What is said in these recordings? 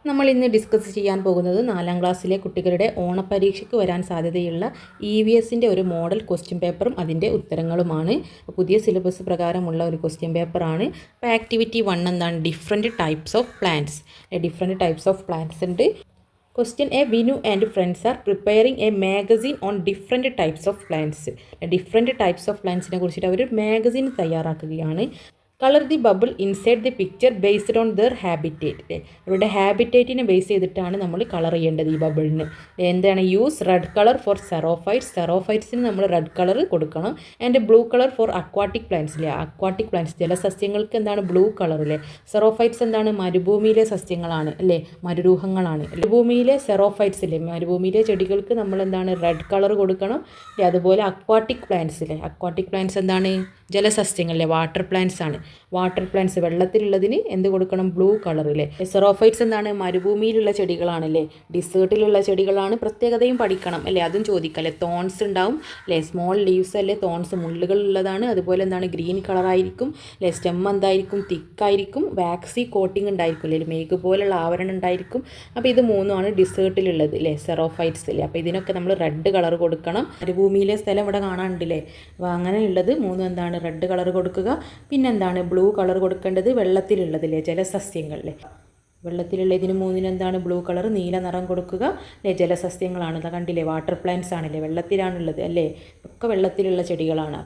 നമ്മൾ ഇന്ന് ഡിസ്കസ് ചെയ്യാൻ പോകുന്നത് 4ാം ക്ലാസ്സിലെ കുട്ടികളുടെ ഓണപരീക്ഷയ്ക്ക് വരാൻ സാധ്യതയുള്ള EVSൻ്റെ ഒരു മോഡൽ ക്വസ്റ്റ്യൻ പേപ്പറും അതിൻ്റെ ഉത്തരങ്ങളുമാണ്. പുതിയ സിലബസ് പ്രകാരമുള്ള ഒരു ക്വസ്റ്റ്യൻ പേപ്പറാണ്. അപ്പോൾ ആക്ടിവിറ്റി 1 എന്താണ്? Different types of plants. Different types of plants ഉണ്ട്. Question A. Vinu and friends are preparing a magazine on different types of plants. Different types of പ്ലാന്റ്സിനെ കുറിച്ചിട്ട് അവർ മാഗസിൻ തയ്യാറാക്കുകയാണ്. Colour the bubble inside the picture based on their habitat. അവരുടെ ഹാബിറ്റേറ്റിനെ base ചെയ്തിട്ടാണ് നമ്മൾ colour ചെയ്യേണ്ടത് ഈ ബബിളിന്. എന്താണ്? Use red colour for xerophytes. സെറോഫൈറ്റ്സിന് നമ്മൾ റെഡ് കളർ കൊടുക്കണം. And blue colour for aquatic പ്ലാന്റ്സിലെ അക്വാട്ടിക് പ്ലാന്റ്സ് ജലസസ്യങ്ങൾക്ക് എന്താണ് ബ്ലൂ കളറിലെ. സെറോഫൈറ്റ്സ് എന്താണ്? മരുഭൂമിയിലെ സസ്യങ്ങളാണ് അല്ലേ, മരുരൂഹങ്ങളാണ്. മരുഭൂമിയിലെ സെറോഫൈറ്റ്സ് ഇല്ലേ, മരുഭൂമിയിലെ ചെടികൾക്ക് നമ്മൾ എന്താണ്? റെഡ് കളർ കൊടുക്കണം. അതുപോലെ അക്വാട്ടിക് പ്ലാന്റ്സിലെ അക്വാട്ടിക് പ്ലാന്റ്സ് എന്താണ്? ജലസസ്യങ്ങളിലെ വാട്ടർ പ്ലാന്റ്സ് ആണ്. വാട്ടർ പ്ലാന്റ്സ് വെള്ളത്തിലുള്ളതിന് എന്ത് കൊടുക്കണം? ബ്ലൂ കളറിലെ. സെറോഫൈറ്റ്സ് എന്താണ്? മരുഭൂമിയിലുള്ള ചെടികളാണല്ലേ, ഡിസേർട്ടിലുള്ള ചെടികളാണ്. പ്രത്യേകതയും പഠിക്കണം അല്ലേ, അതും ചോദിക്കാം അല്ലേ. തോൺസ് ഉണ്ടാവും അല്ലേ, സ്മോൾ ലീവ്സ് അല്ലേ, തോൺസ് മുള്ളുകൾ ഉള്ളതാണ്. അതുപോലെ എന്താണ്? ഗ്രീൻ കളറായിരിക്കും അല്ലേ. സ്റ്റെം എന്തായിരിക്കും? തിക്കായിരിക്കും. വാക്സി കോട്ടിങ് ഉണ്ടായിരിക്കും അല്ലേ, മേഘ് പോലുള്ള ആവരണം ഉണ്ടായിരിക്കും. അപ്പോൾ ഇത് മൂന്നുമാണ് ഡിസേർട്ടിലുള്ളത് അല്ലേ, സെറോഫൈറ്റ്സ് അല്ലേ. അപ്പോൾ ഇതിനൊക്കെ നമ്മൾ റെഡ് കളർ കൊടുക്കണം. മരുഭൂമിയിലെ സ്ഥലം ഇവിടെ കാണാനുണ്ടല്ലേ. അപ്പോൾ അങ്ങനെയുള്ളത് മൂന്നും എന്താണ്? റെഡ് കളർ കൊടുക്കുക. പിന്നെന്താണ്? ബ്ലൂ കളർ കൊടുക്കേണ്ടത് വെള്ളത്തിലുള്ളതില്ലേ, ജലസസ്യങ്ങളിലെ. വെള്ളത്തിലുള്ള ഇതിന് മൂന്നിന് എന്താണ്? Blue colour. നീല നിറം കൊടുക്കുക അല്ലേ, ജലസസ്യങ്ങളാണ്. കണ്ടില്ലേ, വാട്ടർ പ്ലാന്റ്സ് ആണല്ലേ, വെള്ളത്തിലാണുള്ളത് അല്ലേ, ഒക്കെ വെള്ളത്തിലുള്ള ചെടികളാണ്.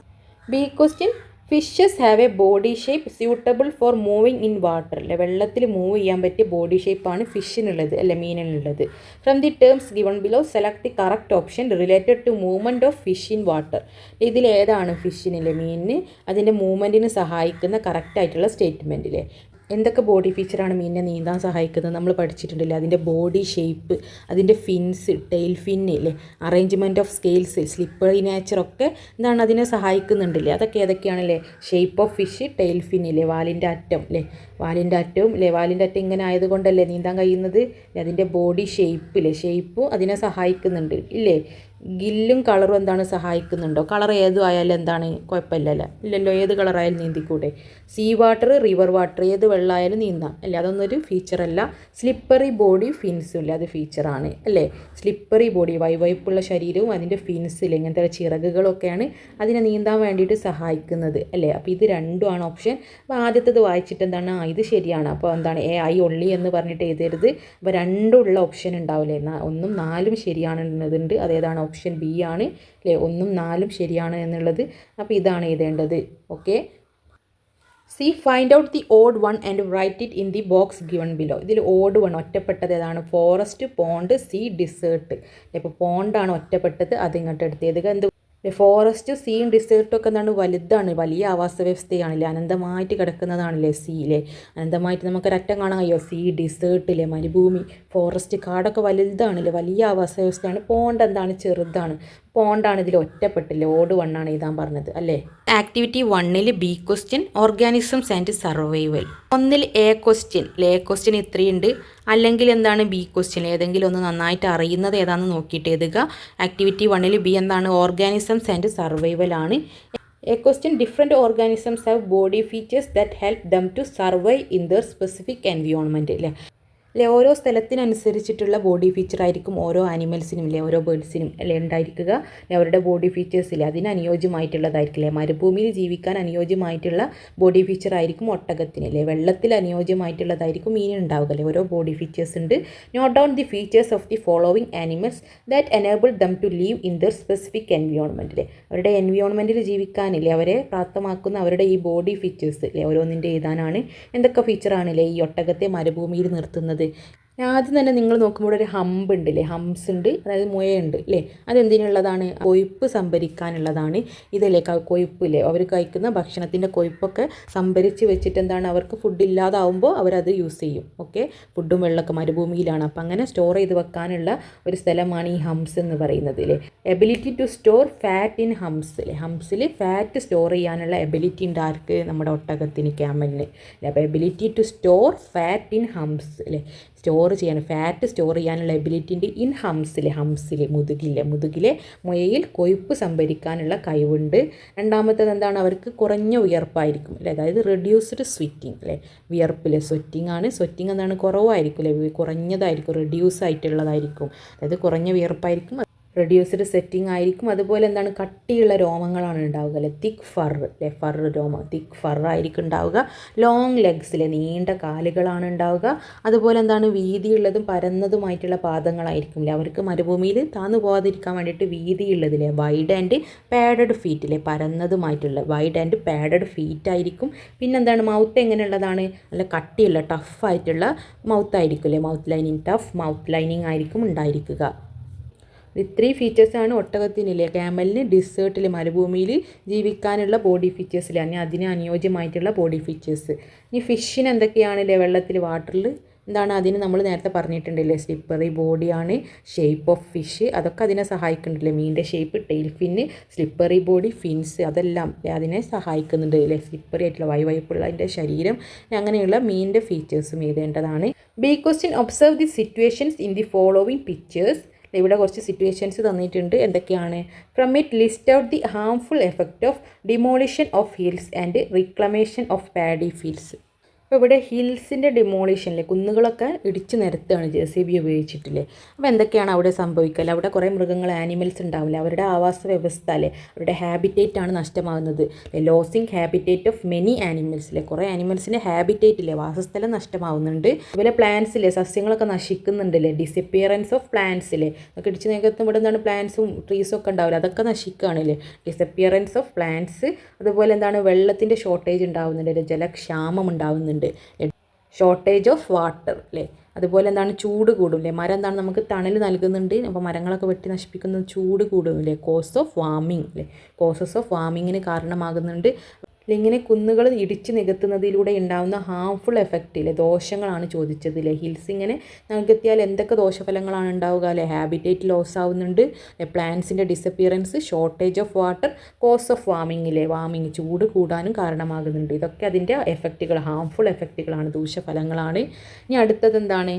B question. Fishes have a body shape suitable for moving in water അല്ലേ. വെള്ളത്തിൽ മൂവ് ചെയ്യാൻ പറ്റിയ ബോഡി ഷേപ്പാണ് ഫിഷിനുള്ളത് അല്ലെ, മീനിനുള്ളത്. From the terms given below select the correct option related to movement of fish in water. ഇതിലേതാണ് ഫിഷിനിലെ, മീനിന് അതിൻ്റെ മൂവ്മെൻറ്റിന് സഹായിക്കുന്ന കറക്റ്റായിട്ടുള്ള സ്റ്റേറ്റ്മെൻറ്റിലെ എന്തൊക്കെ ബോഡി ഫീച്ചറാണ് മീനിനെ നീന്താൻ സഹായിക്കുന്നത് നമ്മൾ പഠിച്ചിട്ടുണ്ടല്ലേ. അതിൻ്റെ ബോഡി ഷേപ്പ്, അതിൻ്റെ ഫിൻസ്, ടെയിൽ ഫിന്ന് ഇല്ലേ, അറേഞ്ച്മെൻറ്റ് ഓഫ് സ്കെയിൽസ്, സ്ലിപ്പറി നേച്ചറൊക്കെ എന്താണ് അതിനെ സഹായിക്കുന്നുണ്ടല്ലേ. അതൊക്കെ ഏതൊക്കെയാണല്ലേ? Shape of fish, tail fin ഇല്ലേ, വാലിൻ്റെ അറ്റം അല്ലേ, വാലിൻ്റെ അറ്റവും അല്ലേ, വാലിൻ്റെ അറ്റം ഇങ്ങനെ ആയതുകൊണ്ടല്ലേ നീന്താൻ കഴിയുന്നത്. അതിൻ്റെ ബോഡി ഷേപ്പ് ഇല്ലേ, ഷേപ്പും അതിനെ സഹായിക്കുന്നുണ്ട് ഇല്ലേ. ഗില്ലും കളറും എന്താണ്? സഹായിക്കുന്നുണ്ടോ? കളർ ഏതും ആയാലും എന്താണ്? കുഴപ്പമില്ലല്ലോ, ഇല്ലല്ലോ, ഏത് കളറായാലും നീന്തിക്കൂടെ. സീ വാട്ടർ, റിവർ വാട്ടർ, ഏത് വെള്ളമായാലും നീന്താം അല്ലേ, അതൊന്നൊരു ഫീച്ചറല്ല. സ്ലിപ്പറി ബോഡി, ഫിൻസും ഇല്ല, അത് ഫീച്ചറാണ് അല്ലേ. സ്ലിപ്പറി ബോഡി, വൈവൈപ്പുള്ള ശരീരവും അതിൻ്റെ ഫിൻസിൽ ഇങ്ങനത്തെ ചിറകുകളൊക്കെയാണ് അതിനെ നീന്താൻ വേണ്ടിയിട്ട് സഹായിക്കുന്നത് അല്ലേ. അപ്പോൾ ഇത് രണ്ടുമാണ് ഓപ്ഷൻ. അപ്പോൾ ആദ്യത്തേത് വായിച്ചിട്ട് എന്താണ്? ഇത് ശരിയാണ്. അപ്പോൾ എന്താണ്? ഐ ഒള്ളി എന്ന് പറഞ്ഞിട്ട് എഴുതരുത്. അപ്പോൾ രണ്ടുമുള്ള ഓപ്ഷൻ ഉണ്ടാവില്ലേ, 1ഉം 4ഉം ശരിയാണെന്നുണ്ട്. അതേതാണ്? ഓപ്ഷൻ ബി ആണ് അല്ലേ, 1ഉം 4ഉം ശരിയാണ് എന്നുള്ളത്. അപ്പോൾ ഇതാണ് എഴുതേണ്ടത്. Okay. C. Find out the odd one and write it in the box given below. ഇതിൽ ഓഡ് വൺ ഒറ്റപ്പെട്ടത് ഏതാണ്? Forest, pond, sea, desert. ഇപ്പോൾ പോണ്ടാണ് ഒറ്റപ്പെട്ടത്, അത് ഇങ്ങോട്ട് എടുത്തത്. എന്ത്? ഫോറസ്റ്റ്, സീയും ഡിസേർട്ടും ഒക്കെ എന്താണ്? വലുതാണ്, വലിയ ആവാസ വ്യവസ്ഥയാണല്ലേ, അനന്തമായിട്ട് കിടക്കുന്നതാണല്ലേ സീയിലെ. അനന്തമായിട്ട് നമുക്കൊരറ്റം കാണാൻ കഴിയോ? സീ, ഡിസേർട്ടിലെ, മരുഭൂമി. ഫോറസ്റ്റ്, കാടൊക്കെ വലുതാണല്ലേ, വലിയ ആവാസ വ്യവസ്ഥയാണ്. പോണ്ട് എന്താണ്? ചെറുതാണ്. പോണ്ടാണ് ഇതിൽ ഒറ്റപ്പെട്ടില്ലേ, ഓട് വണ്ണാണ് എഴുതാൻ പറഞ്ഞത് അല്ലേ. Activity 1 B question, organisms and survival. 1 A question. A question ഇത്രയുണ്ട്. അല്ലെങ്കിൽ എന്താണ്? B question. ഏതെങ്കിലും ഒന്ന് നന്നായിട്ട് അറിയുന്നത് ഏതാണെന്ന് നോക്കിയിട്ട് എഴുതുക. ആക്ടിവിറ്റി 1 ബി എന്താണ്? ഓർഗാനിസംസ് ആൻഡ് സർവൈവൽ ആണ്. A question. Different organisms have body features that help them to survive in their specific environment അല്ലേ. അല്ലെ, ഓരോ സ്ഥലത്തിനനുസരിച്ചിട്ടുള്ള ബോഡി ഫീച്ചർ ആയിരിക്കും ഓരോ ആനിമൽസിനും അല്ലേ, ഓരോ ബേർഡ്സിനും അല്ലേ ഉണ്ടായിരിക്കുക. അവരുടെ ബോഡി ഫീച്ചേഴ്സില്ലേ, അതിന് അനുയോജ്യമായിട്ടുള്ളതായിരിക്കില്ലേ. മരുഭൂമിയിൽ ജീവിക്കാൻ അനുയോജ്യമായിട്ടുള്ള ബോഡി ഫീച്ചർ ആയിരിക്കും ഒട്ടകത്തിന് അല്ലേ. വെള്ളത്തിൽ അനുയോജ്യമായിട്ടുള്ളതായിരിക്കും മീനുണ്ടാവുക അല്ലേ. ഓരോ ബോഡി ഫീച്ചേഴ്സ് ഉണ്ട്. Note down the features of the following animals that enable them to live in their specific എൻവിയോൺമെൻറ്റിലെ. അവരുടെ എൻവിയോൺമെൻറ്റിൽ ജീവിക്കാനില്ലേ അവരെ പ്രാപ്തമാക്കുന്ന അവരുടെ ഈ ബോഡി ഫീച്ചേഴ്സ് അല്ലേ, ഓരോന്നിൻ്റെ എഴുതാനാണ്. എന്തൊക്കെ ഫീച്ചറാണല്ലേ ഈ ഒട്ടകത്തെ മരുഭൂമിയിൽ നിർത്തുന്നത്? ആദ്യം തന്നെ നിങ്ങൾ നോക്കുമ്പോൾ ഒരു ഹമ്പ് ഉണ്ട് അല്ലേ, ഹംസ് ഉണ്ട്, അതായത് മുയയുണ്ട് അല്ലേ. അതെന്തിനുള്ളതാണ്? കൊഴുപ്പ് സംഭരിക്കാനുള്ളതാണ്. ഇതല്ലേ കൊഴുപ്പ് ഇല്ലേ, അവർ കഴിക്കുന്ന ഭക്ഷണത്തിൻ്റെ കൊഴുപ്പൊക്കെ സംഭരിച്ച് വെച്ചിട്ട് എന്താണ്, അവർക്ക് ഫുഡ് ഇല്ലാതാവുമ്പോൾ അവരത് യൂസ് ചെയ്യും. ഓക്കെ. ഫുഡും വെള്ളമൊക്കെ മരുഭൂമിയിലാണ്, അപ്പം അങ്ങനെ സ്റ്റോർ ചെയ്ത് വെക്കാനുള്ള ഒരു സ്ഥലമാണ് ഈ ഹംസ് എന്ന് പറയുന്നത് അല്ലേ. Ability to store fat in humps അല്ലേ. ഹംസിൽ ഫാറ്റ് സ്റ്റോർ ചെയ്യാനുള്ള എബിലിറ്റി ഉണ്ട് ആർക്ക്? നമ്മുടെ ഒട്ടകത്തിന്, ക്യാമലിന്. അപ്പോൾ ability to store fat in humps അല്ലേ. സ്റ്റോർ സ്റ്റോർ ചെയ്യാൻ ഫാറ്റ് സ്റ്റോർ ചെയ്യാനുള്ള എബിലിറ്റി ഉണ്ട് ഇൻ ഹംസിൽ മുതുകിലെ മുയയിൽ കൊഴുപ്പ് സംഭരിക്കാനുള്ള കഴിവുണ്ട്. രണ്ടാമത്തേത് എന്താണ്, അവർക്ക് കുറഞ്ഞ വിയർപ്പായിരിക്കും അല്ലേ, അതായത് റെഡ്യൂസ്ഡ് സ്വെറ്റിംഗ് അല്ലേ, വിയർപ്പിലെ സ്വെറ്റിംഗ് ആണ്. സ്വെറ്റിംഗ് എന്താണ്, കുറവായിരിക്കും അല്ലേ, കുറഞ്ഞതായിരിക്കും, റെഡ്യൂസ് ആയിട്ടുള്ളതായിരിക്കും, അതായത് കുറഞ്ഞ വിയർപ്പായിരിക്കും, റെഡ്യൂസ്ഡ് സെറ്റിംഗ് ആയിരിക്കും. അതുപോലെ എന്താണ്, കട്ടിയുള്ള രോമങ്ങളാണ് ഉണ്ടാവുക അല്ലേ, തിക്ക് ഫർ അല്ലേ, രോമം തിക്ക് ഫർ ആയിരിക്കും ഉണ്ടാവുക. ലോങ് ലെഗ്സിലെ നീണ്ട കാലുകളാണ് ഉണ്ടാവുക. അതുപോലെ എന്താണ്, വീതിയുള്ളതും പരന്നതുമായിട്ടുള്ള പാദങ്ങളായിരിക്കും അല്ലേ, അവർക്ക് മരുഭൂമിയിൽ താന്നു പോകാതിരിക്കാൻ വേണ്ടിയിട്ട് വീതിയുള്ളതില്ലേ, വൈഡ് ആൻഡ് പാഡഡ് ഫീറ്റിലെ പരന്നതുമായിട്ടുള്ള വൈഡ് ആൻഡ് പാഡഡ് ഫീറ്റ് ആയിരിക്കും. പിന്നെന്താണ്, മൗത്ത് എങ്ങനെയുള്ളതാണ്, നല്ല കട്ടിയുള്ള ടഫായിട്ടുള്ള മൗത്ത് ആയിരിക്കും അല്ലേ, mouth lining tough mouth lining ആയിരിക്കും ഉണ്ടായിരിക്കുക. ഇത്രയും ഫീച്ചേഴ്സാണ് ഒട്ടകത്തിനില്ലേ, ക്യാമലിന് ഡിസേർട്ടിൽ മരുഭൂമിയിൽ ജീവിക്കാനുള്ള ബോഡി ഫീച്ചേഴ്സിലാണ്, അതിന് അനുയോജ്യമായിട്ടുള്ള ബോഡി ഫീച്ചേഴ്സ്. ഇനി ഫിഷിന് എന്തൊക്കെയാണല്ലേ വെള്ളത്തിൽ വാട്ടറിൽ എന്താണ്, അതിന് നമ്മൾ നേരത്തെ പറഞ്ഞിട്ടുണ്ടല്ലേ, സ്ലിപ്പറി ബോഡിയാണ്, ഷേപ്പ് ഓഫ് ഫിഷ് അതൊക്കെ അതിനെ സഹായിക്കുന്നുണ്ടല്ലേ, മീനിൻ്റെ shape, tail fin, slippery body, fins അതെല്ലാം അതിനെ സഹായിക്കുന്നുണ്ട് അല്ലേ, സ്ലിപ്പറി ആയിട്ടുള്ള വൈവൈപ്പുള്ള അതിൻ്റെ ശരീരം, അങ്ങനെയുള്ള മീനിൻ്റെ ഫീച്ചേഴ്സും എഴുതേണ്ടതാണ്. B question, observe the situations in the following pictures. ഇവിടെ കുറച്ച് സിറ്റുവേഷൻസ് തന്നിട്ടുണ്ട്. എന്തൊക്കെയാണ്, from it list out the harmful effect of demolition of hills and reclamation of paddy fields. അപ്പോൾ ഇവിടെ ഹിൽസിൻ്റെ ഡിമോളിഷനിലെ കുന്നുകളൊക്കെ ഇടിച്ച് നിരത്തുകയാണ് JCB ഉപയോഗിച്ചിട്ടില്ലേ. അപ്പോൾ എന്തൊക്കെയാണ് അവിടെ സംഭവിക്കല്, അവിടെ കുറേ മൃഗങ്ങൾ ആനിമൽസ് ഉണ്ടാവില്ല, അവരുടെ ആവാസ വ്യവസ്ഥ അല്ലേ, അവരുടെ ഹാബിറ്റേറ്റ് ആണ് നഷ്ടമാകുന്നത്. ലോസിങ് ഹാബിറ്റേറ്റ് ഓഫ് മെനി ആനിമൽസിലെ കുറേ ആനിമൽസിൻ്റെ ഹാബിറ്റേറ്റ് ഇല്ലേ, വാസസ്ഥലം നഷ്ടമാവുന്നുണ്ട്. അതുപോലെ പ്ലാന്റ്സിലെ സസ്യങ്ങളൊക്കെ നശിക്കുന്നുണ്ടല്ലേ, ഡിസപ്പിയറൻസ് ഓഫ് പ്ലാന്റ്സിലെ ഒക്കെ ഇടിച്ച് നികത്തും. ഇവിടെ എന്താണ്, പ്ലാന്റ്സും ട്രീസും ഒക്കെ ഉണ്ടാവില്ല, അതൊക്കെ നശിക്കുകയാണല്ലേ, ഡിസപ്പിയറൻസ് ഓഫ് പ്ലാന്റ്സ്. അതുപോലെ എന്താണ്, വെള്ളത്തിൻ്റെ ഷോർട്ടേജ് ഉണ്ടാവുന്നുണ്ട്, ജലക്ഷാമം ഉണ്ടാവുന്നുണ്ട്, ഷോർട്ടേജ് ഓഫ് വാട്ടർ അല്ലേ. അതുപോലെ എന്താണ്, ചൂട് കൂടും അല്ലേ, മരം എന്താണ് നമുക്ക് തണൽ നൽകുന്നുണ്ട്, അപ്പോൾ മരങ്ങളൊക്കെ വെട്ടി നശിപ്പിക്കുന്നത് ചൂട് കൂടും അല്ലേ, കോസ് ഓഫ് വാർമിങ് അല്ലേ, കോസസ് ഓഫ് വാർമിങ്ങിന് കാരണമാകുന്നുണ്ട്. ഇങ്ങനെ കുന്നുകൾ ഇടിച്ച് നികത്തുന്നതിലൂടെ ഉണ്ടാകുന്ന ഹാംഫുൾ എഫക്റ്റ് ഇല്ലേ, ദോഷങ്ങളാണ് ചോദിച്ചത് അല്ലേ. ഹിൽസ് ഇങ്ങനെ നികത്തിയാൽ എന്തൊക്കെ ദോഷഫലങ്ങളാണ് ഉണ്ടാവുക അല്ലേ, ഹാബിറ്റേറ്റ് ലോസ് ആവുന്നുണ്ട്, പ്ലാന്റ്സിൻ്റെ disappearance, shortage of water, cause of warming ഇല്ലേ, വാർമിങ് ചൂട് കൂടാനും കാരണമാകുന്നുണ്ട്. ഇതൊക്കെ അതിൻ്റെ എഫക്റ്റുകൾ, ഹാംഫുൾ എഫക്റ്റുകളാണ്, ദൂഷ്യഫലങ്ങളാണ്. ഇനി അടുത്തത് എന്താണ്,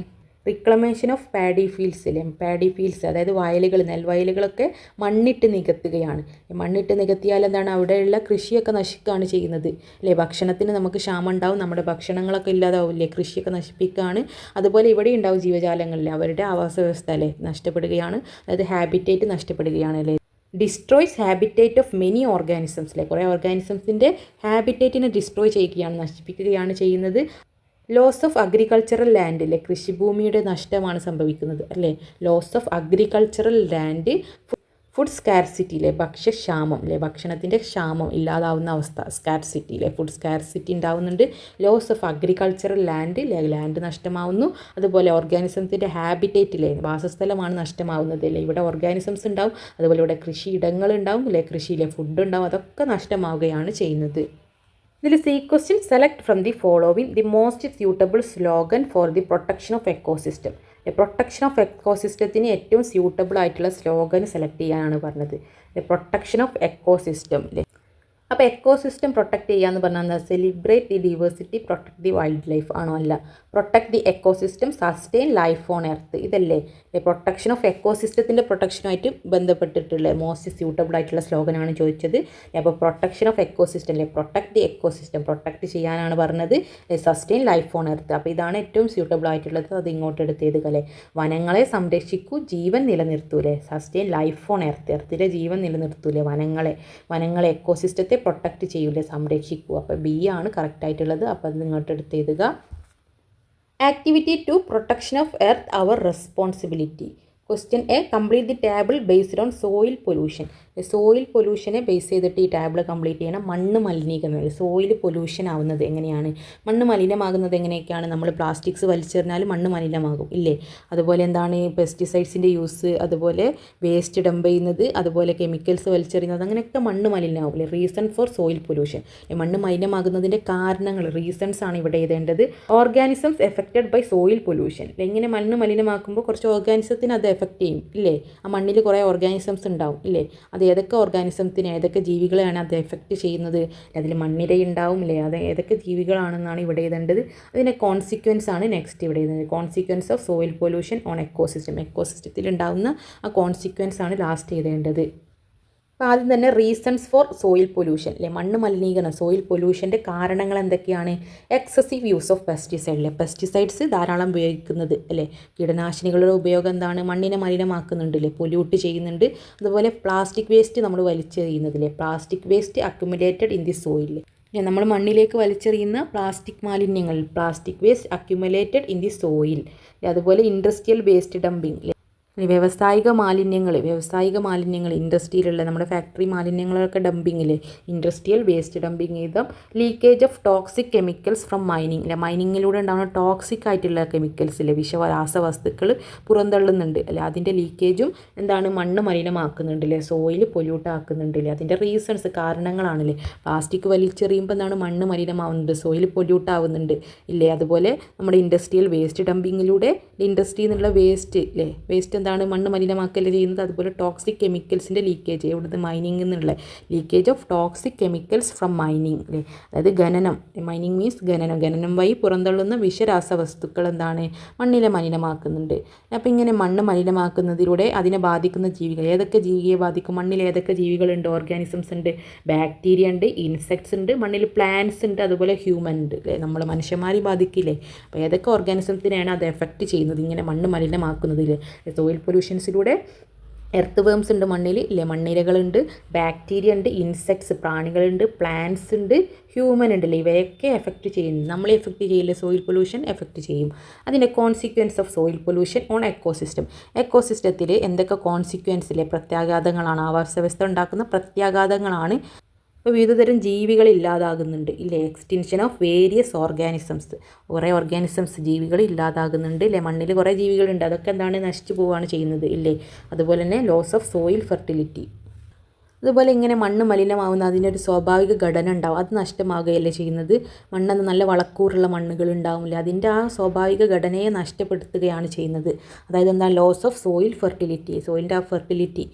റിക്ലമേഷൻ ഓഫ് പാഡി ഫീൽഡ്സ് അല്ലേ, പാഡി ഫീൽഡ്സ് അതായത് വയലുകൾ, നെൽവയലുകളൊക്കെ മണ്ണിട്ട് നികത്തുകയാണ്. മണ്ണിട്ട് നികത്തിയാൽ എന്താണ്, അവിടെയുള്ള കൃഷിയൊക്കെ നശിക്കുകയാണ് ചെയ്യുന്നത് അല്ലേ, ഭക്ഷണത്തിന് നമുക്ക് ക്ഷാമം ഉണ്ടാവും, നമ്മുടെ ഭക്ഷണങ്ങളൊക്കെ ഇല്ലാതാവില്ലേ, കൃഷിയൊക്കെ നശിപ്പിക്കുകയാണ്. അതുപോലെ ഇവിടെ ഉണ്ടാവും ജീവജാലങ്ങളിൽ അവരുടെ ആവാസ വ്യവസ്ഥ അല്ലേ നഷ്ടപ്പെടുകയാണ്, അതായത് ഹാബിറ്റേറ്റ് നഷ്ടപ്പെടുകയാണ് അല്ലേ. Destroys habitat of many organisms അല്ലേ, കുറേ ഓർഗാനിസംസിൻ്റെ ഹാബിറ്റേറ്റിനെ ഡിസ്ട്രോയ് ചെയ്യുകയാണ്, നശിപ്പിക്കുകയാണ് ചെയ്യുന്നത്. ലോസ് ഓഫ് അഗ്രികൾച്ചറൽ ലാൻഡ് അല്ലേ, കൃഷിഭൂമിയുടെ നഷ്ടമാണ് സംഭവിക്കുന്നത് അല്ലേ, loss of agricultural land. Food സ്കാർസിറ്റിയിലെ ഭക്ഷ്യക്ഷാമം അല്ലേ, ഭക്ഷണത്തിൻ്റെ ക്ഷാമം ഇല്ലാതാവുന്ന അവസ്ഥ, സ്കാർസിറ്റിയിലെ ഫുഡ് സ്കാർസിറ്റി ഉണ്ടാവുന്നുണ്ട്. Loss of agricultural land, land നഷ്ടമാവുന്നു. അതുപോലെ ഓർഗാനിസംസിൻ്റെ ഹാബിറ്റേറ്റിലെ വാസസ്ഥലമാണ് നഷ്ടമാവുന്നത് അല്ലേ, ഇവിടെ ഓർഗാനിസംസ് ഉണ്ടാവും, അതുപോലെ ഇവിടെ കൃഷിയിടങ്ങളുണ്ടാവും അല്ലേ, കൃഷിയിലെ ഫുഡ് ഉണ്ടാവും, അതൊക്കെ നഷ്ടമാവുകയാണ് ചെയ്യുന്നത്. ഇതിൽ C question, select from the following the most suitable slogan for the protection of ecosystem. Protection of എക്കോസിസ്റ്റത്തിന് ഏറ്റവും സ്യൂട്ടബിൾ ആയിട്ടുള്ള സ്ലോഗൻ സെലക്ട് ചെയ്യാനാണ് പറഞ്ഞത്. പ്രൊട്ടക്ഷൻ ഓഫ് എക്കോസിസ്റ്റം അല്ലേ, അപ്പോൾ എക്കോസിസ്റ്റം പ്രൊട്ടക്റ്റ് ചെയ്യുക എന്ന് പറഞ്ഞാൽ എന്താ, celebrate the diversity, protect the wild life ആണോ, അല്ല, protect the ecosystem, sustain life on earth, ഇതല്ലേ പ്രൊട്ടക്ഷൻ ഓഫ് എക്കോസിസ്റ്റത്തിൻ്റെ പ്രൊട്ടക്ഷനുമായിട്ട് ബന്ധപ്പെട്ടിട്ടുള്ള മോസ്റ്റ് സ്യൂട്ടബിൾ ആയിട്ടുള്ള സ്ലോഗനാണ് ചോദിച്ചത്. അപ്പോൾ പ്രൊട്ടക്ഷൻ ഓഫ് എക്കോസിസ്റ്റം അല്ലേ, പ്രൊട്ടക്ട് ദി എക്കോസിസ്റ്റം, പ്രൊട്ടക്ട് ചെയ്യാനാണ് പറഞ്ഞത്, സസ്റ്റെയിൻ ലൈഫ് ഓൺ എർത്ത്. അപ്പോൾ ഇതാണ് ഏറ്റവും സ്യൂട്ടബിൾ ആയിട്ടുള്ളത്, അത് ഇങ്ങോട്ട് എടുത്തേത് അല്ലേ. വനങ്ങളെ സംരക്ഷിക്കൂ, ജീവൻ നിലനിർത്തൂലേ, സസ്റ്റെയിൻ ലൈഫ് ഓൺ എർത്ത്, എർത്തിലെ ജീവൻ നിലനിർത്തൂലേ, വനങ്ങളെ എക്കോസിസ്റ്റത്തെ പ്രൊട്ടക്റ്റ് ചെയ്യൂലേ, സംരക്ഷിക്കൂ. അപ്പോൾ ബി ആണ് കറക്റ്റ് ആയിട്ടുള്ളത്, അപ്പോൾ അത് ഇങ്ങോട്ട് എടുത്തേതുക. Activity 2, protection of earth our responsibility. Question A, complete the table based on soil pollution. Soil പൊല്യൂഷനെ ബേസ് ചെയ്തിട്ട് ഈ ടേബിൾ കംപ്ലീറ്റ് ചെയ്യണം. മണ്ണ് മലിനീകരണം, സോയിൽ പൊല്യൂഷൻ ആവുന്നത് എങ്ങനെയാണ്, മണ്ണ് മലിനമാകുന്നത് എങ്ങനെയൊക്കെയാണ്, നമ്മൾ പ്ലാസ്റ്റിക്സ് വലിച്ചെറിഞ്ഞാൽ മണ്ണ് മലിനമാകും ഇല്ലേ. അതുപോലെ എന്താണ് പെസ്റ്റിസൈഡ്സിൻ്റെ യൂസ്, അതുപോലെ വേസ്റ്റ് ഡംപ് ചെയ്യുന്നത്, അതുപോലെ കെമിക്കൽസ് വലിച്ചെറിയുന്നത്, അങ്ങനെയൊക്കെ മണ്ണ് മലിനമാകും അല്ലേ. റീസൺ ഫോർ സോയിൽ പൊല്യൂഷൻ, മണ്ണ് മലിനമാകുന്നതിൻ്റെ കാരണങ്ങൾ, റീസൺസ് ആണ് ഇവിടെ എഴുതേണ്ടത്. Organisms affected by soil pollution, എങ്ങനെ മണ്ണ് മലിനമാക്കുമ്പോൾ കുറച്ച് ഓർഗാനിസത്തിന് അത് എഫക്റ്റ് ചെയ്യും ഇല്ലേ, ആ മണ്ണിൽ കുറേ ഓർഗാനിസംസ് ഉണ്ടാവും ഇല്ലേ, അത് അത് ഏതൊക്കെ ഓർഗാനിസത്തിന് ഏതൊക്കെ ജീവികളെയാണ് അത് എഫക്റ്റ് ചെയ്യുന്നത്, അതിൽ മണ്ണിരയുണ്ടാവുമില്ലേ, അത് ഏതൊക്കെ ജീവികളാണെന്നാണ് ഇവിടെ എഴുതേണ്ടത്. അതിൻ്റെ കോൺസിക്വൻസ് ആണ് നെക്സ്റ്റ് ഇവിടെ എഴുതുന്നത്. Consequence of soil pollution on ecosystem, എക്കോസിസ്റ്റത്തിൽ ഉണ്ടാകുന്ന ആ കോൺസിക്വൻസ് ആണ് ലാസ്റ്റ് എഴുതേണ്ടത്. അപ്പോൾ ആദ്യം തന്നെ റീസൺസ് ഫോർ സോയിൽ പൊല്യൂഷൻ അല്ലെ, മണ്ണ് മലിനീകരണം, സോയിൽ പൊല്യൂഷൻ്റെ കാരണങ്ങൾ എന്തൊക്കെയാണ്? എക്സസീവ് യൂസ് ഓഫ് പെസ്റ്റിസൈഡ് അല്ലേ, പെസ്റ്റിസൈഡ്സ് ധാരാളം ഉപയോഗിക്കുന്നത് അല്ലേ, കീടനാശിനികളുടെ ഉപയോഗം എന്താണ്, മണ്ണിനെ മലിനമാക്കുന്നുണ്ട് അല്ലേ, പൊല്യൂട്ട് ചെയ്യുന്നുണ്ട്. അതുപോലെ പ്ലാസ്റ്റിക് വേസ്റ്റ് നമ്മൾ വലിച്ചെറിയുന്നതില്ലേ, plastic waste accumulated in the soil, നമ്മൾ മണ്ണിലേക്ക് വലിച്ചെറിയുന്ന പ്ലാസ്റ്റിക് മാലിന്യങ്ങൾ, plastic waste accumulated in the soil. അതുപോലെ ഇൻഡസ്ട്രിയൽ വേസ്റ്റ് ഡംപിങ്, വ്യാവസായിക മാലിന്യങ്ങൾ ഇൻഡസ്ട്രിയിലുള്ള നമ്മുടെ ഫാക്ടറി മാലിന്യങ്ങളൊക്കെ ഡംപിങ്ങില്ലേ, ഇൻഡസ്ട്രിയൽ വേസ്റ്റ് ഡംപിങ് ചെയ്താൽ leakage of toxic chemicals from mining അല്ലെ, മൈനിങ്ങിലൂടെ ഉണ്ടാകുന്ന ടോക്സിക് ആയിട്ടുള്ള കെമിക്കൽസ് ഇല്ലേ, രാസവസ്തുക്കൾ പുറന്തള്ളുന്നുണ്ട് അല്ലെ, അതിൻ്റെ ലീക്കേജും എന്താണ്, മണ്ണ് മലിനമാക്കുന്നുണ്ട് അല്ലേ, സോയിൽ പൊല്യൂട്ട് ആക്കുന്നുണ്ട് അല്ലേ. അതിൻ്റെ റീസൺസ് കാരണങ്ങളാണല്ലേ, പ്ലാസ്റ്റിക് വലിച്ചെറിയുമ്പോൾ എന്താണ്, മണ്ണ് മലിനമാവുന്നുണ്ട്, സോയിൽ പൊല്യൂട്ട് ആവുന്നുണ്ട് ഇല്ലേ. അതുപോലെ നമ്മുടെ ഇൻഡസ്ട്രിയൽ വേസ്റ്റ് ഡംപിങ്ങിലൂടെ ഇൻഡസ്ട്രിയിൽ നിന്നുള്ള വേസ്റ്റ് ഇല്ലേ, വേസ്റ്റ് എന്താണ്, മണ്ണ് മലിനമാക്കൽ ചെയ്യുന്നത്. അതുപോലെ ടോക്സിക് കെമിക്കൽസിൻ്റെ ലീക്കേജ്, എവിടുന്ന്, മൈനിങ്ങിൽ നിന്നുള്ള leakage of toxic chemicals from mining അല്ലേ, അതായത് ഖനനം, മൈനിങ് മീൻസ് ഖനനം വഴി പുറന്തള്ളുന്ന വിഷരാസവസ്തുക്കൾ എന്താണ്, മണ്ണിനെ മലിനമാക്കുന്നുണ്ട്. അപ്പോൾ ഇങ്ങനെ മണ്ണ് മലിനമാക്കുന്നതിലൂടെ അതിനെ ബാധിക്കുന്ന ജീവികൾ, ഏതൊക്കെ ജീവിയെ ബാധിക്കും, മണ്ണിൽ ഏതൊക്കെ ജീവികളുണ്ട്, ഓർഗാനിസംസ് ഉണ്ട്, ബാക്ടീരിയ ഉണ്ട്, ഇൻസെക്ട്സ് ഉണ്ട്, മണ്ണിൽ പ്ലാന്റ്സ് ഉണ്ട്, അതുപോലെ ഹ്യൂമൻ ഉണ്ട് അല്ലേ, നമ്മൾ മനുഷ്യന്മാരെ ബാധിക്കില്ലേ. അപ്പോൾ ഏതൊക്കെ ഓർഗാനിസത്തിനെയാണ് അത് എഫക്റ്റ് ചെയ്യുന്നത് ഇങ്ങനെ മണ്ണ് മലിനമാക്കുന്നതിൽ, സോയിൽ പൊല്യൂഷൻസിലൂടെ. എർത്ത് വേംസ് ഉണ്ട് മണ്ണിൽ ഇല്ലേ, മണ്ണിരകളുണ്ട്, ബാക്ടീരിയ ഉണ്ട്, ഇൻസെക്ട്സ് പ്രാണികളുണ്ട്, പ്ലാന്റ്സ് ഉണ്ട്, ഹ്യൂമൻ ഉണ്ടല്ലേ, ഇവയൊക്കെ എഫക്റ്റ് ചെയ്യുന്നു. നമ്മളെ എഫക്റ്റ് ചെയ്യില്ല, സോയിൽ പൊല്യൂഷൻ എഫക്റ്റ് ചെയ്യും. അതിൻ്റെ consequence of soil pollution on ecosystem, എക്കോസിസ്റ്റത്തിൽ എന്തൊക്കെ കോൺസിക്വൻസിലെ പ്രത്യാഘാതങ്ങളാണ്, ആവാസ വ്യവസ്ഥ ഉണ്ടാക്കുന്ന പ്രത്യാഘാതങ്ങളാണ്. ഇപ്പോൾ വിവിധതരം ജീവികൾ ഇല്ലാതാകുന്നുണ്ട് ഇല്ലേ, എക്സ്റ്റിൻഷൻ ഓഫ് വേരിയസ് ഓർഗാനിസംസ്, കുറേ ഓർഗാനിസംസ് ജീവികൾ ഇല്ലാതാകുന്നുണ്ട് ഇല്ലേ, മണ്ണിൽ കുറേ ജീവികളുണ്ട്, അതൊക്കെ എന്താണ്, നശിച്ചു പോവുകയാണ് ചെയ്യുന്നത് ഇല്ലേ. അതുപോലെ തന്നെ ലോസ് ഓഫ് സോയിൽ ഫെർട്ടിലിറ്റി, അതുപോലെ ഇങ്ങനെ മണ്ണ് മലിനമാവുന്ന അതിനൊരു സ്വാഭാവിക ഘടന ഉണ്ടാവും, അത് നഷ്ടമാകുകയല്ലേ ചെയ്യുന്നത്. മണ്ണെന്ന് നല്ല വളക്കൂറുള്ള മണ്ണുകൾ ഉണ്ടാവില്ല, അതിൻ്റെ ആ സ്വാഭാവിക ഘടനയെ നഷ്ടപ്പെടുത്തുകയാണ് ചെയ്യുന്നത്. അതായത് എന്താ, ലോസ് ഓഫ് സോയിൽ ഫെർട്ടിലിറ്റി, സോയിലിൻ്റെ ആ ഫെർട്ടിലിറ്റി,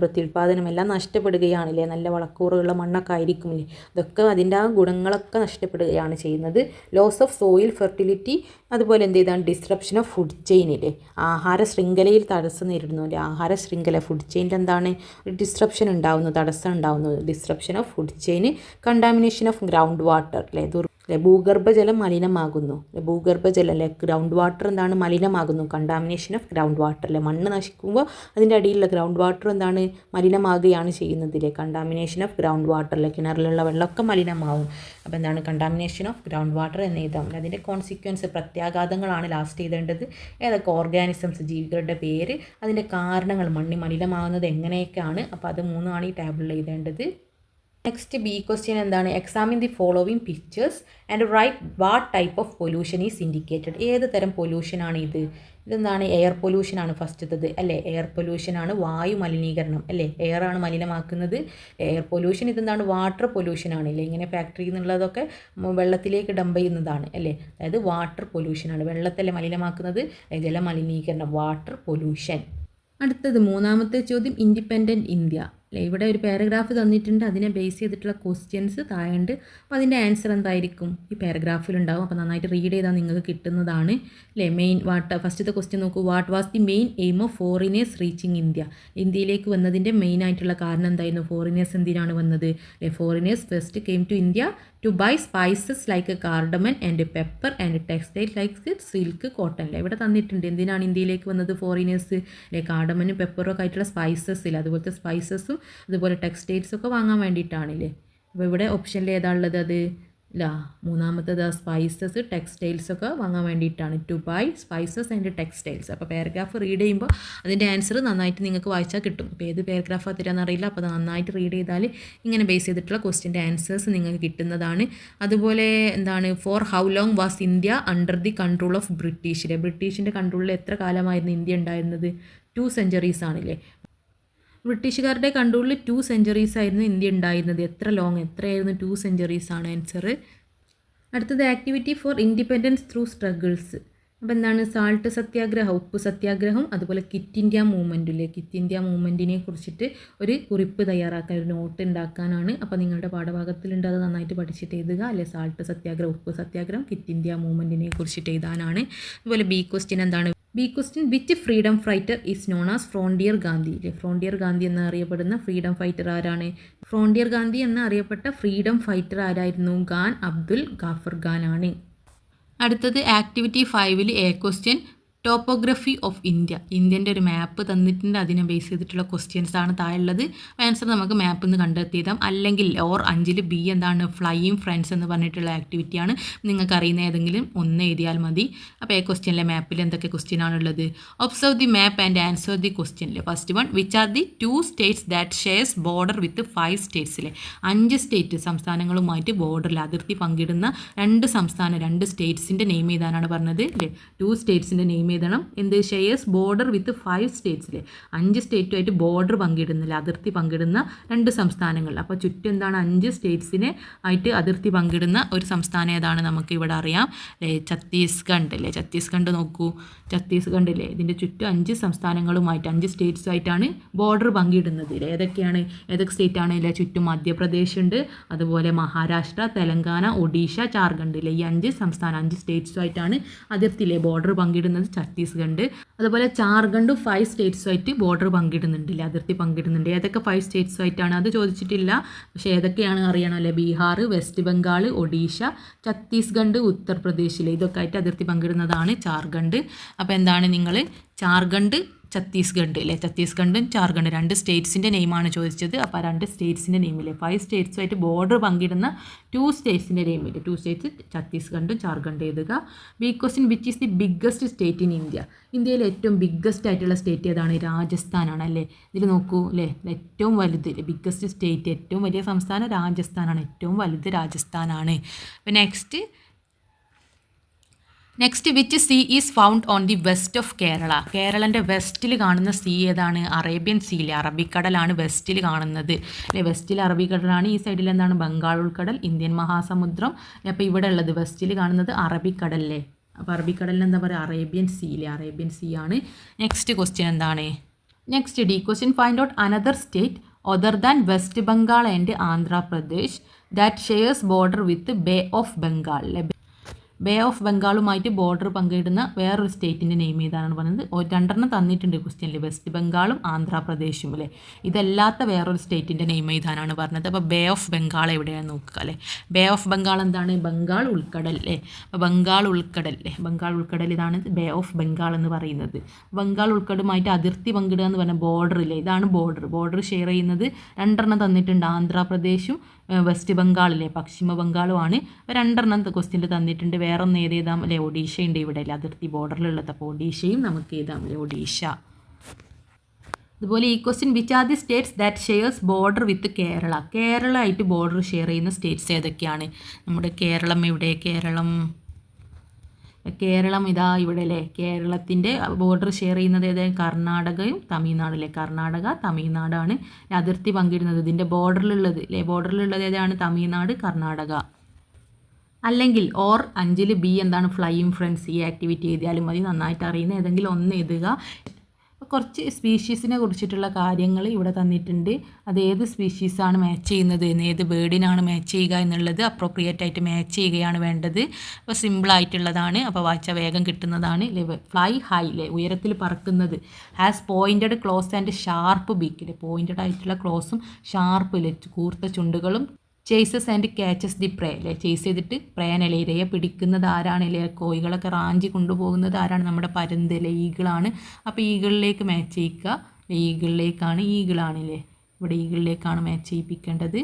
പ്രത്യുൽപാദനം എല്ലാം നഷ്ടപ്പെടുകയാണല്ലേ, നല്ല വളക്കൂറുള്ള മണ്ണൊക്കെ ആയിരിക്കുമില്ലേ, അതൊക്കെ അതിൻ്റെ ആ ഗുണങ്ങളൊക്കെ നഷ്ടപ്പെടുകയാണ് ചെയ്യുന്നത്. ലോസ് ഓഫ് സോയിൽ ഫെർട്ടിലിറ്റി, അതുപോലെ എന്ത് ചെയ്താണ്, ഡിസ്റപ്ഷൻ ഓഫ് ഫുഡ് ചെയിനില്ലേ, ആഹാര ശൃംഖലയിൽ തടസ്സം നേരിടുന്നു അല്ലേ, ആഹാര ശൃംഖല ഫുഡ് ചെയിനിൽ എന്താണ്, ഒരു ഡിസ്റപ്ഷൻ ഉണ്ടാവുന്നു, തടസ്സം ഉണ്ടാവുന്നു, disruption of food chain. Contamination of ground water അല്ലേ, ഭൂഗർഭജലം മലിനമാകുന്നു, ഭൂഗർഭജലം അല്ലെ, ഗ്രൗണ്ട് വാട്ടർ എന്താണ്, മലിനമാകുന്നു. കണ്ടാമിനേഷൻ ഓഫ് ഗ്രൗണ്ട് വാട്ടർ അല്ലെ, മണ്ണ് നശിക്കുമ്പോൾ അതിൻ്റെ അടിയിലുള്ള ഗ്രൗണ്ട് വാട്ടർ എന്താണ്, മലിനമാകുകയാണ് ചെയ്യുന്നതില്ലേ, കണ്ടാമിനേഷൻ ഓഫ് ഗ്രൗണ്ട് വാട്ടർ അല്ലെ, കിണറിലുള്ള വെള്ളമൊക്കെ മലിനമാവും. അപ്പോൾ എന്താണ്, കണ്ടാമിനേഷൻ ഓഫ് ഗ്രൗണ്ട് വാട്ടർ എന്ന് എഴുതാം. അതിൻ്റെ കോൺസിക്വൻസ് പ്രത്യാഘാതങ്ങളാണ് ലാസ്റ്റ് എഴുതേണ്ടത്. ഏതൊക്കെ ഓർഗാനിസംസ്, ജീവികളുടെ പേര്, അതിൻ്റെ കാരണങ്ങൾ, മണ്ണ് മലിനമാകുന്നത് എങ്ങനെയൊക്കെയാണ്, അപ്പോൾ അത് മൂന്നുമാണ് ഈ ടേബിളിൽ എഴുതേണ്ടത്. നെക്സ്റ്റ് ബി ക്വസ്റ്റ്യൻ എന്താണ്, examine the following pictures and write what type of pollution is indicated. ഏത് തരം പൊല്യൂഷനാണ് ഇത്? ഇതെന്താണ്, എയർ പൊല്യൂഷനാണ് ഫസ്റ്റത്തത് അല്ലേ, എയർ പൊല്യൂഷനാണ്, വായു മലിനീകരണം അല്ലേ, എയറാണ് മലിനമാക്കുന്നത്. എയർ പൊല്യൂഷൻ ഇതെന്താണ്, വാട്ടർ പൊല്യൂഷനാണ് അല്ലേ, ഇങ്ങനെ ഫാക്ടറിയിൽ നിന്നുള്ളതൊക്കെ വെള്ളത്തിലേക്ക് ഡംപ് ചെയ്യുന്നതാണ് അല്ലേ, അതായത് വാട്ടർ പൊല്യൂഷനാണ്, വെള്ളത്തല്ലേ മലിനമാക്കുന്നത്, ജലമലിനീകരണം, വാട്ടർ പൊല്യൂഷൻ. അടുത്തത് മൂന്നാമത്തെ ചോദ്യം, ഇൻഡിപെൻഡൻറ്റ് ഇന്ത്യ അല്ലേ, ഇവിടെ ഒരു പാരഗ്രാഫ് തന്നിട്ടുണ്ട്, അതിനെ ബേസ് ചെയ്തിട്ടുള്ള ക്വസ്റ്റ്യൻസ് താഴെയുണ്ട്. അപ്പോൾ അതിൻ്റെ ആൻസർ എന്തായിരിക്കും, ഈ പാരഗ്രാഫിലുണ്ടാവും. അപ്പോൾ നന്നായിട്ട് റീഡ് ചെയ്താൽ നിങ്ങൾക്ക് കിട്ടുന്നതാണ് അല്ലേ. ഫസ്റ്റത്തെ ക്വസ്റ്റ്യൻ നോക്കൂ, what was the main aim of foreigners reaching India. ഇന്ത്യയിലേക്ക് വന്നതിൻ്റെ മെയിൻ ആയിട്ടുള്ള കാരണം എന്തായിരുന്നു, ഫോറിനേഴ്സ് എന്തിനാണ് വന്നത് അല്ലേ, foreigners first came to India to buy spices like cardamom and pepper and textile like silk, cotton അല്ലേ, ഇവിടെ തന്നിട്ടുണ്ട്. എന്തിനാണ് ഇന്ത്യയിലേക്ക് വന്നത് ഫോറിനേഴ്സ് അല്ലേ, കാർഡമനും പെപ്പറും ഒക്കെ ആയിട്ടുള്ള സ്പൈസസ് ഇല്ല, അതുപോലത്തെ സ്പൈസസും അതുപോലെ ടെക്സ്റ്റൈൽസൊക്കെ വാങ്ങാൻ വേണ്ടിയിട്ടാണില്ലേ. അപ്പോൾ ഇവിടെ ഓപ്ഷനിൽ ഏതാണുള്ളത്, അത് ഇല്ല, മൂന്നാമത്തത് സ്പൈസസ് ടെക്സ്റ്റൈൽസൊക്കെ വാങ്ങാൻ വേണ്ടിയിട്ടാണ്, to buy spices and textiles. അപ്പോൾ പാരഗ്രാഫ് റീഡ് ചെയ്യുമ്പോൾ അതിൻ്റെ ആൻസർ നന്നായിട്ട് നിങ്ങൾക്ക് വായിച്ചാൽ കിട്ടും. അപ്പോൾ ഏത് പാരഗ്രാഫാണ് തരാമെന്ന് അറിയില്ല, അപ്പോൾ അത് നന്നായിട്ട് റീഡ് ചെയ്താൽ ഇങ്ങനെ ബേസ് ചെയ്തിട്ടുള്ള ക്വസ്റ്റ്യൻ്റെ ആൻസേഴ്സ് നിങ്ങൾക്ക് കിട്ടുന്നതാണ്. അതുപോലെ എന്താണ്, for how long was India under the control of ബ്രിട്ടീഷിൻ്റെ കൺട്രോളിൽ എത്ര കാലമായിരുന്നു ഇന്ത്യ ഉണ്ടായിരുന്നത്, 2 centuries ആണില്ലേ. ബ്രിട്ടീഷുകാരുടെ കൺട്രോളിൽ 2 centuries ആയിരുന്നു ഇന്ത്യ ഉണ്ടായിരുന്നത്. എത്രയായിരുന്നു, 2 centuries ആണ് ആൻസർ. അടുത്തത് activity four independence through struggles അപ്പോൾ എന്താണ് സാൾട്ട് സത്യാഗ്രഹം, ഉപ്പ് സത്യാഗ്രഹം, അതുപോലെ ക്വിറ്റ് ഇന്ത്യ മൂവ്മെൻറ്റും ഇല്ലേ, ക്വിറ്റ് ഇന്ത്യ മൂവ്മെൻറ്റിനെ കുറിച്ചിട്ട് ഒരു കുറിപ്പ് തയ്യാറാക്കാൻ, ഒരു നോട്ട് ഉണ്ടാക്കാനാണ്. അപ്പോൾ നിങ്ങളുടെ പാഠഭാഗത്തിലുണ്ട്, അത് നന്നായിട്ട് പഠിച്ചിട്ട് എഴുതുക അല്ലെ. സാൾട്ട് സത്യാഗ്രഹം, ഉപ്പ് സത്യാഗ്രഹം, ക്വിറ്റ് ഇന്ത്യ മൂവ്മെൻറ്റിനെ കുറിച്ചിട്ട് എഴുതാനാണ്. അതുപോലെ ബി ക്വസ്റ്റ്യൻ എന്താണ്? B question which freedom fighter is known as frontier Gandhi. Frontier Gandhi എന്നറിയപ്പെടുന്ന ഫ്രീഡം ഫൈറ്റർ ആരാണ്? ഫ്രോണ്ടിയർ ഗാന്ധി എന്നറിയപ്പെട്ട ഫ്രീഡം ഫൈറ്റർ ആരായിരുന്നു? ഖാൻ അബ്ദുൽ ഗാഫർ ഖാൻ ആണ്. അടുത്തത് activity 5 A question topography of India. ഇന്ത്യൻ്റെ ഒരു മാപ്പ് തന്നിട്ടുണ്ട്, അതിനെ ബേസ് ചെയ്തിട്ടുള്ള ക്വസ്റ്റ്യൻസ് ആണ് താഴെയുള്ളത്. ആൻസർ നമുക്ക് മാപ്പിൽ നിന്ന് കണ്ടെത്തിയതാം. അല്ലെങ്കിൽ ഓർ 5 ബി എന്താണ്? ഫ്ലൈയിങ് ഫ്രണ്ട്സ് എന്ന് പറഞ്ഞിട്ടുള്ള ആക്ടിവിറ്റിയാണ്. നിങ്ങൾക്ക് അറിയുന്ന ഏതെങ്കിലും ഒന്ന് എഴുതിയാൽ മതി. അപ്പോൾ ഈ ക്വസ്റ്റ്യനിലെ മാപ്പിൽ എന്തൊക്കെ ക്വസ്റ്റ്യൻ ആണുള്ളത്? Observe the map and answer the ക്വസ്റ്റ്യനിലെ first one, which are the 2 states that shares border with 5 സ്റ്റേറ്റ്സിലെ 5 സ്റ്റേറ്റ് സംസ്ഥാനങ്ങളുമായിട്ട് ബോർഡറിൽ അതിർത്തി പങ്കിടുന്ന 2 സംസ്ഥാനം, 2 സ്റ്റേറ്റ്സിൻ്റെ നെയിം എഴുതാനാണ് പറഞ്ഞത് അല്ലേ. 2 സ്റ്റേറ്റ്സിൻ്റെ നെയിം എഴുതണം. എന്ത്? ഷെയർസ് ബോർഡർ വിത്ത് 5 സ്റ്റേറ്റ്സിലെ 5 സ്റ്റേറ്റുമായിട്ട് ബോർഡർ പങ്കിടുന്നില്ല, അതിർത്തി പങ്കിടുന്ന 2 സംസ്ഥാനങ്ങൾ. അപ്പോൾ ചുറ്റും എന്താണ്? 5 സ്റ്റേറ്റ്സിനെ ആയിട്ട് അതിർത്തി പങ്കിടുന്ന ഒരു സംസ്ഥാനം ഏതാണ്? നമുക്ക് ഇവിടെ അറിയാം അല്ലേ, ഛത്തീസ്ഗഡ് അല്ലേ. ഛത്തീസ്ഗഡ് നോക്കൂ, ഛത്തീസ്ഗഡ് അല്ലേ, ഇതിൻ്റെ ചുറ്റും 5 സംസ്ഥാനങ്ങളുമായിട്ട് 5 സ്റ്റേറ്റ്സുമായിട്ടാണ് ബോർഡർ പങ്കിടുന്നത്. ഏതൊക്കെയാണ്? ഏതൊക്കെ സ്റ്റേറ്റാണ് ഇല്ലേ? ചുറ്റും മധ്യപ്രദേശ് ഉണ്ട്, അതുപോലെ മഹാരാഷ്ട്ര, തെലങ്കാന, ഒഡീഷ, ജാർഖണ്ഡ് ഇല്ലേ. ഈ 5 സംസ്ഥാനം 5 സ്റ്റേറ്റ്സുമായിട്ടാണ് അതിർത്തിയിലെ ബോർഡർ പങ്കിടുന്നത് ഛത്തീസ്ഗഡ്. അതുപോലെ ജാർഖണ്ഡ് 5 സ്റ്റേറ്റ്സുമായിട്ട് ബോർഡർ പങ്കിടുന്നുണ്ടല്ലേ, അതിർത്തി പങ്കിടുന്നുണ്ട്. ഏതൊക്കെ 5 സ്റ്റേറ്റ്സുമായിട്ടാണ് അത് ചോദിച്ചിട്ടില്ല, പക്ഷേ ഏതൊക്കെയാണ് അറിയണം അല്ലേ. ബീഹാർ, വെസ്റ്റ് ബംഗാൾ, ഒഡീഷ, ഛത്തീസ്ഗഡ്, ഉത്തർപ്രദേശിലെ ഇതൊക്കെ ആയിട്ട് അതിർത്തി പങ്കിടുന്നതാണ് ജാർഖണ്ഡ്. അപ്പോൾ എന്താണ് നിങ്ങൾ ജാർഖണ്ഡ്, ഛത്തീസ്ഗഡ് അല്ലേ, ഛത്തീസ്ഗഡും ജാർഖണ്ഡ് 2 സ്റ്റേറ്റ്സിൻ്റെ നെയിമാണ് ചോദിച്ചത്. അപ്പോൾ 2 സ്റ്റേറ്റ്സിൻ്റെ നെയിമില്ലേ 5 സ്റ്റേറ്റ്സുമായിട്ട് ബോർഡർ പങ്കിടുന്ന 2 സ്റ്റേറ്റ്സിൻ്റെ നെയിമില്ലേ, 2 സ്റ്റേറ്റ്സ് ഛത്തീസ്ഗഡും ജാർഖണ്ഡ് എഴുതുക. B question which is the biggest state in India. ഇന്ത്യയിലെ ഏറ്റവും ബിഗ്ഗസ്റ്റ് ആയിട്ടുള്ള സ്റ്റേറ്റ് ഏതാണ്? രാജസ്ഥാനാണ് അല്ലേ. ഇതിൽ നോക്കൂ അല്ലേ, ഏറ്റവും വലുത് ബിഗ്ഗസ്റ്റ് സ്റ്റേറ്റ്, ഏറ്റവും വലിയ സംസ്ഥാനം രാജസ്ഥാനാണ്, ഏറ്റവും വലുത് രാജസ്ഥാനാണ്. അപ്പോൾ next which sea is found on the west of Kerala. കേരളൻ്റെ വെസ്റ്റിൽ കാണുന്ന സീ ഏതാണ്? അറേബ്യൻ സീയിലെ അറബിക്കടലാണ് വെസ്റ്റിൽ കാണുന്നത് അല്ലേ. വെസ്റ്റിൽ അറബിക്കടലാണ്, ഈ സൈഡിൽ എന്താണ്? ബംഗാൾ ഉൾക്കടൽ, ഇന്ത്യൻ മഹാസമുദ്രം. അപ്പോൾ ഇവിടെ ഉള്ളത് വെസ്റ്റിൽ കാണുന്നത് അറബിക്കടലല്ലേ. അപ്പോൾ അറബിക്കടലിന് എന്താ പറയുക? അറേബ്യൻ സീയിലെ അറേബ്യൻ സീ ആണ്. നെക്സ്റ്റ് ക്വസ്റ്റ്യൻ എന്താണ്? Next the question, find out another state other than West Bengal and Andhra Pradesh that shares border with bay of Bengal. Bay of ബംഗാളുമായിട്ട് ബോർഡർ പങ്കിടുന്ന വേറൊരു സ്റ്റേറ്റിൻ്റെ നെയിം ഏതാണ് പറഞ്ഞത്? 2 തന്നിട്ടുണ്ട് ക്വസ്റ്റ്യനിൽ, വെസ്റ്റ് ബംഗാളും ആന്ധ്രാപ്രദേശും അല്ലേ. ഇതല്ലാത്ത വേറൊരു സ്റ്റേറ്റിൻ്റെ നെയിം എഴുതാനാണ് പറഞ്ഞത്. അപ്പോൾ ബേ ഓഫ് ബംഗാൾ എവിടെയാണെന്ന് നോക്കുക അല്ലേ. ബേ ഓഫ് ബംഗാൾ എന്താണ്? ബംഗാൾ ഉൾക്കടൽ അല്ലേ. അപ്പോൾ ബംഗാൾ ഉൾക്കടൽ അല്ലേ, ബംഗാൾ ഉൾക്കടൽ ഇതാണ് ബേ ഓഫ് ബംഗാൾ എന്ന് പറയുന്നത്. ബംഗാൾ ഉൾക്കടലുമായിട്ട് അതിർത്തി പങ്കിടുക എന്ന് പറഞ്ഞാൽ ബോർഡർ ഇല്ലേ, ഇതാണ് ബോർഡർ ഷെയർ ചെയ്യുന്നത്. 2 തന്നിട്ടുണ്ട്, ആന്ധ്രാപ്രദേശും വെസ്റ്റ് ബംഗാളിലെ പശ്ചിമ ബംഗാളുമാണ്. 2 ക്വസ്റ്റ്യനിൽ തന്നിട്ടുണ്ട്. വേറെ ഒന്ന് എഴുതാം അല്ലേ, ഒഡീഷ ഉണ്ട് ഇവിടെ അല്ലേ, അതിർത്തി ബോർഡറിലുള്ളത്. അപ്പോൾ ഒഡീഷയും നമുക്ക് എഴുതാം അല്ലേ, ഒഡീഷ. അതുപോലെ ഈ question, which are the States that shares border വിത്ത് കേരള. കേരള ആയിട്ട് ബോർഡർ ഷെയർ ചെയ്യുന്ന സ്റ്റേറ്റ്സ് ഏതൊക്കെയാണ്? നമ്മുടെ കേരളം ഇവിടെ, കേരളം ഇതാ ഇവിടെ അല്ലേ. കേരളത്തിൻ്റെ ബോർഡർ ഷെയർ ചെയ്യുന്നത് ഏതാണ്? കർണാടകയും തമിഴ്നാടല്ലേ. കർണാടക തമിഴ്നാടാണ് അതിർത്തി പങ്കിടുന്നത്. ഇതിൻ്റെ ബോർഡറിലുള്ളത് അല്ലേ, ബോർഡറിലുള്ളത് ഏതാണ്? തമിഴ്നാട്, കർണാടക. അല്ലെങ്കിൽ ഓർ 5 ബി എന്താണ്? Flying friends. ഈ ആക്ടിവിറ്റി എഴുതിയാലും മതി. നന്നായിട്ട് അറിയുന്ന ഏതെങ്കിലും ഒന്ന് എഴുതുക. കുറച്ച് സ്പീഷീസിനെ കുറിച്ചിട്ടുള്ള കാര്യങ്ങൾ ഇവിടെ തന്നിട്ടുണ്ട്. അത് ഏത് സ്പീഷീസാണ് മാച്ച് ചെയ്യുന്നത്, ഏത് ബേർഡിനാണ് മാച്ച് ചെയ്യുക എന്നുള്ളത് അപ്രോപ്രിയേറ്റ് ആയിട്ട് മാച്ച് ചെയ്യുകയാണ് വേണ്ടത്. അപ്പോൾ സിമ്പിളായിട്ടുള്ളതാണ്, അപ്പോൾ വായിച്ചാൽ വേഗം കിട്ടുന്നതാണ്. ഫ്ലൈ ഹൈ അല്ലേ, ഉയരത്തിൽ പറക്കുന്നത്. Has pointed claws and sharp beak. Pointed ആയിട്ടുള്ള ക്ലോസും ഷാർപ്പ് കൂർത്ത ചുണ്ടുകളും. Chases and catches the prey അല്ലേ, ചേസ് ചെയ്തിട്ട് പ്രേനല്ലേ, ഇരയെ പിടിക്കുന്നത് ആരാണ് അല്ലേ, കോഴികളൊക്കെ റാഞ്ചി കൊണ്ടുപോകുന്നത് ആരാണ്? നമ്മുടെ പരുന്ത് അല്ലേ, ഈഗിളാണ്. അപ്പോൾ ഈഗിളിലേക്ക് മാച്ച് ചെയ്യിക്കുക, ഈഗിളിലേക്കാണ്, ഈഗിളാണല്ലേ, ഇവിടെ ഈഗിളിലേക്കാണ് മാച്ച് ചെയ്യിപ്പിക്കേണ്ടത്.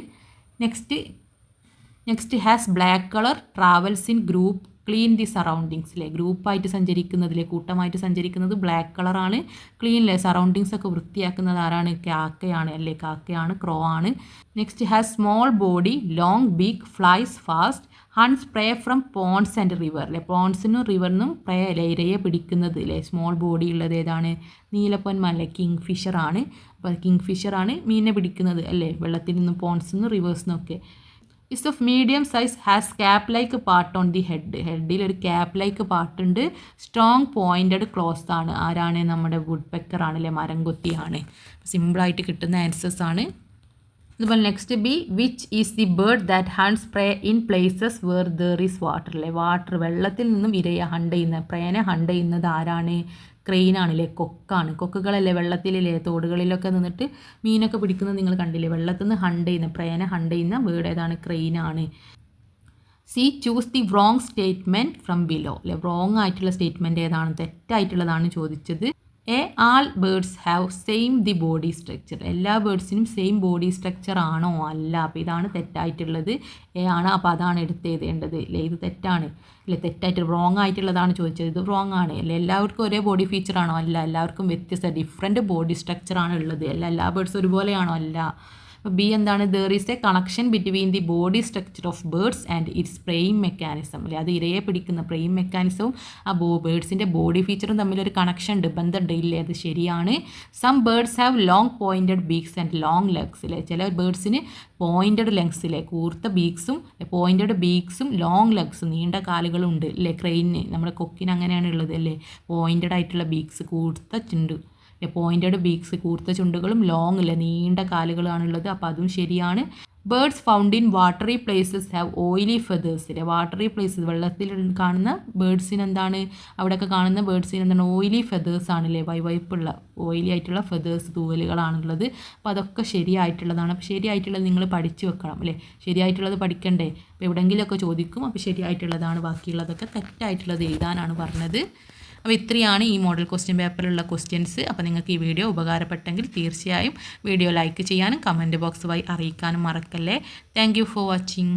Next has black colour, travels in group, clean the സറൗണ്ടിങ്സിലെ. ഗ്രൂപ്പായിട്ട് സഞ്ചരിക്കുന്നതിലെ, കൂട്ടമായിട്ട് സഞ്ചരിക്കുന്നത് ബ്ലാക്ക് കളറാണ്. ക്ലീനിലെ സറൗണ്ടിങ്സ് ഒക്കെ വൃത്തിയാക്കുന്നത് ആരാണ്? കാക്കയാണ് അല്ലേ, കാക്കയാണ്, ക്രോ ആണ്. Next has small body, long beak, flies fast, hunts prey from ponds and river അല്ലേ. പോൺസിനും റിവറിനും പ്രേ അല്ലേ, ഇരയെ പിടിക്കുന്നത് അല്ലേ. സ്മോൾ ബോഡി ഉള്ളത് ഏതാണ്? നീലപ്പൊന്മാൻ കിങ് ഫിഷറാണ്. അപ്പോൾ കിങ് ഫിഷറാണ് മീനിനെ പിടിക്കുന്നത് അല്ലേ, വെള്ളത്തിൽ നിന്നും പോൺസിൽ നിന്നും റിവേഴ്സിൽ നിന്നൊക്കെ. Is of medium size has cap like part on the head. ഹെഡിൽ ഒരു ക്യാപ്പ് ലൈക്ക് പാർട്ടുണ്ട്. സ്ട്രോങ് പോയിൻറ്റഡ് ക്ലോസ് ആണ്. ആരാണ്? നമ്മുടെ വുഡ് പെക്കർ ആണല്ലേ, മരം കൊത്തിയാണ്. സിമ്പിളായിട്ട് കിട്ടുന്ന ആൻസേഴ്സ് ആണ്. അതുപോലെ next B, which is the bird that hunts prey in places where there is water അല്ലേ. വാട്ടർ, വെള്ളത്തിൽ നിന്നും ഇരയെ ഹണ്ട് ചെയ്യുന്നത്, പ്രേനെ ഹണ്ട് ചെയ്യുന്നത് ആരാണ്? ക്രെയിനാണല്ലേ, കൊക്കാണ്. കൊക്കുകളല്ലേ വെള്ളത്തിലെ തോടുകളിലൊക്കെ നിന്നിട്ട് മീനൊക്കെ പിടിക്കുന്നത് നിങ്ങൾ കണ്ടില്ലേ. വെള്ളത്തിൽ നിന്ന് ഹണ്ട് ചെയ്യുന്ന, പ്രേനെ ഹണ്ട് ചെയ്യുന്ന ബേർഡ് ഏതാണ്? ക്രെയിനാണ്. C, choose the wrong statement from below അല്ലെ. റോങ് ആയിട്ടുള്ള സ്റ്റേറ്റ്മെൻറ്റ് ഏതാണ്? തെറ്റായിട്ടുള്ളതാണ് ചോദിച്ചത്. A, all birds have same the body structure. എല്ലാ ബേർഡ്സിനും സെയിം ബോഡി സ്ട്രക്ചർ ആണോ? അല്ല. അപ്പോൾ ഇതാണ് തെറ്റായിട്ടുള്ളത്. എ ആണ്. അപ്പോൾ അതാണ് എടുത്തെഴുതേണ്ടത് അല്ലേ. ഇത് തെറ്റാണ് അല്ലേ. തെറ്റായിട്ട് റോങ് ആയിട്ടുള്ളതാണ് ചോദിച്ചത്. ഇത് റോങ് ആണ് അല്ലേ. എല്ലാവർക്കും ഒരേ ബോഡി ഫീച്ചർ ആണോ? അല്ല. എല്ലാവർക്കും വ്യത്യസ്ത ഡിഫറെൻറ്റ് ബോഡി സ്ട്രക്ചർ ആണ് ഉള്ളത്. എല്ലാ ബേർഡ്സും ഒരുപോലെയാണോ? അല്ല. അപ്പോൾ ബി എന്താണ്? There is A connection between the body structure of birds and it's praying mechanism അല്ലേ. അത് ഇരയെ പിടിക്കുന്ന പ്രേയിങ് മെക്കാനിസവും ആ ബേർഡ്സിൻ്റെ ബോഡി ഫീച്ചറും തമ്മിലൊരു കണക്ഷൻ ഉണ്ട്, ബന്ധമുണ്ട് ഇല്ലേ. അത് ശരിയാണ്. Some birds have long pointed beaks and long legs അല്ലേ. ചില ബേർഡ്സിന് പോയിൻറ്റഡ് ലെഗ്സ് ഇല്ലേ, കൂർത്ത ബീക്സും പോയിൻറ്റഡ് ബീക്സും ലോങ് ലെഗ്സും നീണ്ട കാലുകളും ഉണ്ട് അല്ലേ. ക്രെയിനിന്, നമ്മുടെ കൊക്കിന് അങ്ങനെയാണ് ഉള്ളത് അല്ലേ. പോയിൻറ്റഡ് ആയിട്ടുള്ള ബീക്സ്, കൂർത്ത ചുണ്ട്, പോയിൻറ്റഡ് ബീക്സ്, കൂർത്ത ചുണ്ടുകളും, ലോങ് അല്ലേ, നീണ്ട കാലുകളാണുള്ളത്. അപ്പോൾ അതും ശരിയാണ്. Birds found in watery places have oily feathers അല്ലേ. വാട്ടറി പ്ലേസസ്, വെള്ളത്തിൽ കാണുന്ന ബേർഡ്സിന് എന്താണ്? അവിടെയൊക്കെ കാണുന്ന ബേർഡ്സിന് എന്താണ്? ഓയിലി ഫെതേഴ്സ് ആണല്ലേ. വൈവൈപ്പുള്ള ഓയിലി ആയിട്ടുള്ള ഫെതേഴ്സ്, തൂവലുകളാണുള്ളത്. അപ്പോൾ അതൊക്കെ ശരിയായിട്ടുള്ളതാണ്. അപ്പോൾ ശരിയായിട്ടുള്ളത് നിങ്ങൾ പഠിച്ചു വെക്കണം അല്ലേ. ശരിയായിട്ടുള്ളത് പഠിക്കണ്ടേ. അപ്പോൾ എവിടെയെങ്കിലുമൊക്കെ ചോദിക്കും. അപ്പോൾ ശരിയായിട്ടുള്ളതാണ്. ബാക്കിയുള്ളതൊക്കെ തെറ്റായിട്ടുള്ളത് എഴുതാനാണ് പറഞ്ഞത്. അപ്പോൾ ഇത്രയാണ് ഈ മോഡൽ ക്വസ്റ്റ്യൻ പേപ്പറിലുള്ള ക്വസ്റ്റ്യൻസ്. അപ്പോൾ നിങ്ങൾക്ക് ഈ വീഡിയോ ഉപകാരപ്പെട്ടെങ്കിൽ തീർച്ചയായും വീഡിയോ ലൈക്ക് ചെയ്യാനും കമൻറ്റ് ബോക്സ് വഴി അറിയിക്കാനും മറക്കല്ലേ. Thank you for watching.